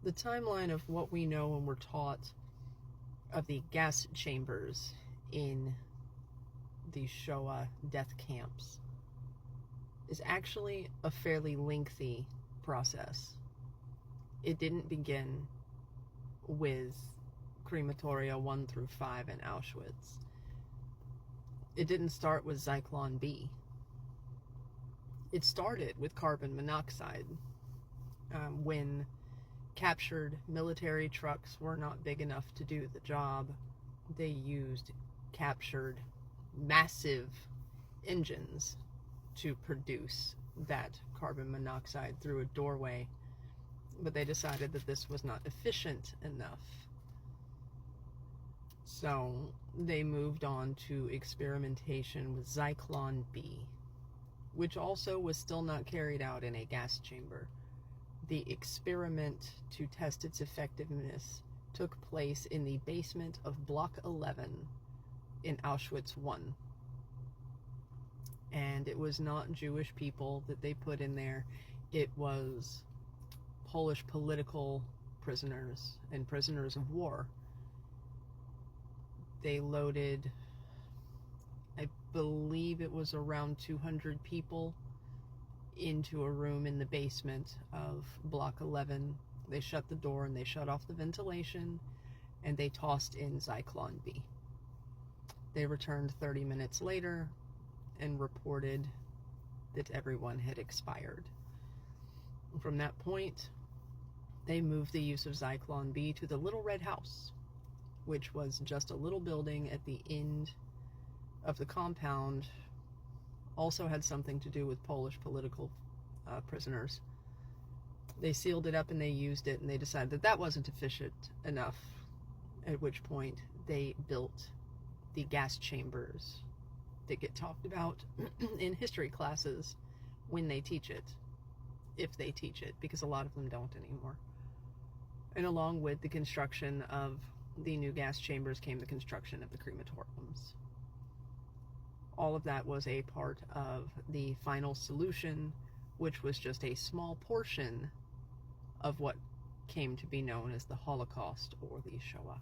The timeline of what we know and we're taught of the gas chambers in the Showa death camps is actually a fairly lengthy process. It didn't begin with crematoria 1 through 5 in Auschwitz. It didn't start with Zyklon B. It started with carbon monoxide. When captured military trucks were not big enough to do the job, they used captured massive engines to produce that carbon monoxide through a doorway, but they decided that this was not efficient enough. So they moved on to experimentation with Zyklon B, which also was still not carried out in a gas chamber. The experiment to test its effectiveness took place in the basement of Block 11 in Auschwitz I. And it was not Jewish people that they put in there. It was Polish political prisoners and prisoners of war. They loaded, I believe it was around 200 people into a room in the basement of Block 11. They shut the door and they shut off the ventilation, and they tossed in Zyklon B. They returned 30 minutes later and reported that everyone had expired. From that point, they moved the use of Zyklon B to the Little Red House, which was just a little building at the end of the compound. Also had something to do with Polish political prisoners. They sealed it up and they used it, and they decided that that wasn't efficient enough, at which point they built the gas chambers that get talked about in history classes when they teach it, if they teach it, because a lot of them don't anymore. And along with the construction of the new gas chambers came the construction of the crematoriums. All of that was a part of the final solution, which was just a small portion of what came to be known as the Holocaust or the Shoah.